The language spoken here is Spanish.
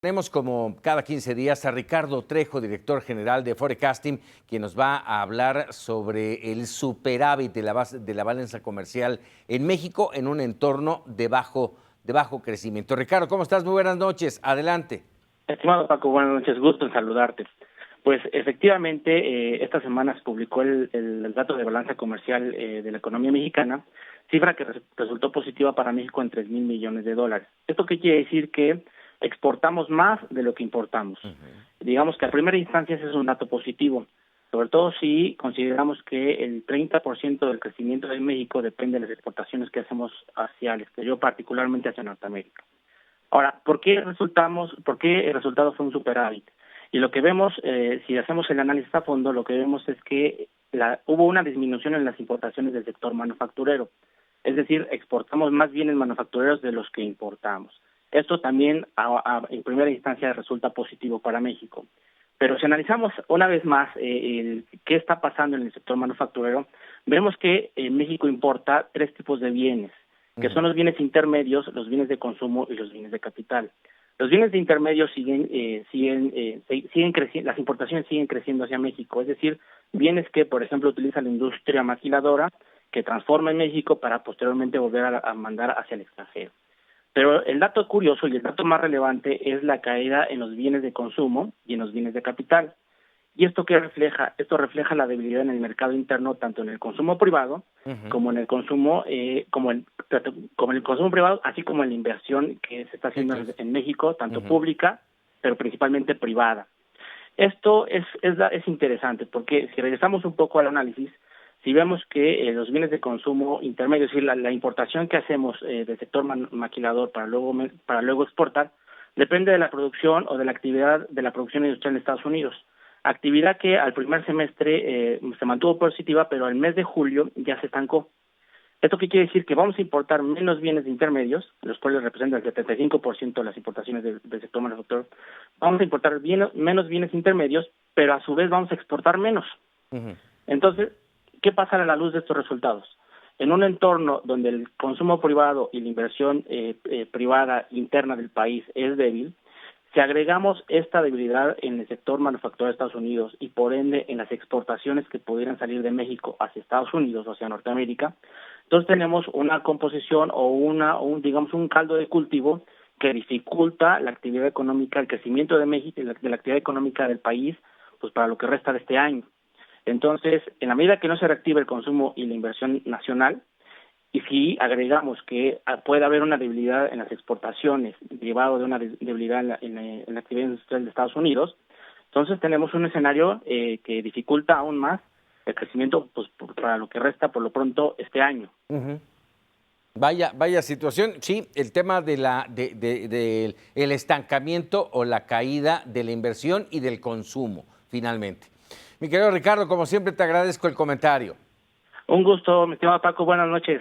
Tenemos como cada 15 días a Ricardo Trejo, director general de Forecasting, quien nos va a hablar sobre el superávit de la balanza comercial en México en un entorno de bajo crecimiento. Ricardo, ¿cómo estás? Muy buenas noches. Adelante. Estimado Paco, buenas noches. Gusto en saludarte. Pues efectivamente, esta semana se publicó el dato de balanza comercial de la economía mexicana, cifra que resultó positiva para México en 3,000 millones de dólares. ¿Esto qué quiere decir? Que exportamos más de lo que importamos. Digamos que a primera instancia ese es un dato positivo, sobre todo si consideramos que el 30% del crecimiento de México depende de las exportaciones que hacemos hacia el exterior, particularmente hacia Norteamérica. Ahora, ¿por qué el resultado fue un superávit? Y lo que vemos, si hacemos el análisis a fondo, lo que vemos es que hubo una disminución en las importaciones del sector manufacturero. Es decir, exportamos más bienes manufactureros de los que importamos. Esto también, en primera instancia, resulta positivo para México. Pero si analizamos una vez más qué está pasando en el sector manufacturero, vemos que México importa tres tipos de bienes, que son los bienes intermedios, los bienes de consumo y los bienes de capital. Los bienes de intermedios siguen creciendo, las importaciones siguen creciendo hacia México, es decir, bienes que, por ejemplo, utiliza la industria maquiladora, que transforma en México para posteriormente volver a mandar hacia el extranjero. Pero el dato curioso y el dato más relevante es la caída en los bienes de consumo y en los bienes de capital. ¿Y esto qué refleja? Esto refleja la debilidad en el mercado interno, tanto en el consumo privado como en el consumo, como en el consumo privado, así como en la inversión que se está haciendo en México, tanto pública, pero principalmente privada. Esto es interesante porque si regresamos un poco al análisis, si vemos que los bienes de consumo intermedios, es decir, la importación que hacemos del sector maquilador para luego exportar, depende de la producción o de la actividad de la producción industrial en Estados Unidos. Actividad que al primer semestre se mantuvo positiva, pero al mes de julio ya se estancó. ¿Esto qué quiere decir? Que vamos a importar menos bienes intermedios, los cuales representan el 75% de las importaciones del sector manufacturero. Vamos a importar menos bienes intermedios, pero a su vez vamos a exportar menos. Entonces, ¿qué pasa a la luz de estos resultados? En un entorno donde el consumo privado y la inversión privada interna del país es débil, si agregamos esta debilidad en el sector manufacturero de Estados Unidos y por ende en las exportaciones que pudieran salir de México hacia Estados Unidos o hacia Norteamérica, entonces tenemos una composición o un caldo de cultivo que dificulta la actividad económica, el crecimiento de México, de la actividad económica del país, pues para lo que resta de este año. Entonces, en la medida que no se reactive el consumo y la inversión nacional, y si agregamos que puede haber una debilidad en las exportaciones derivado de una debilidad en la actividad industrial de Estados Unidos, entonces tenemos un escenario que dificulta aún más el crecimiento pues, para lo que resta por lo pronto este año. Vaya situación. Sí, el tema de el estancamiento o la caída de la inversión y del consumo, finalmente. Mi querido Ricardo, como siempre te agradezco el comentario. Un gusto, mi estimado Paco, buenas noches.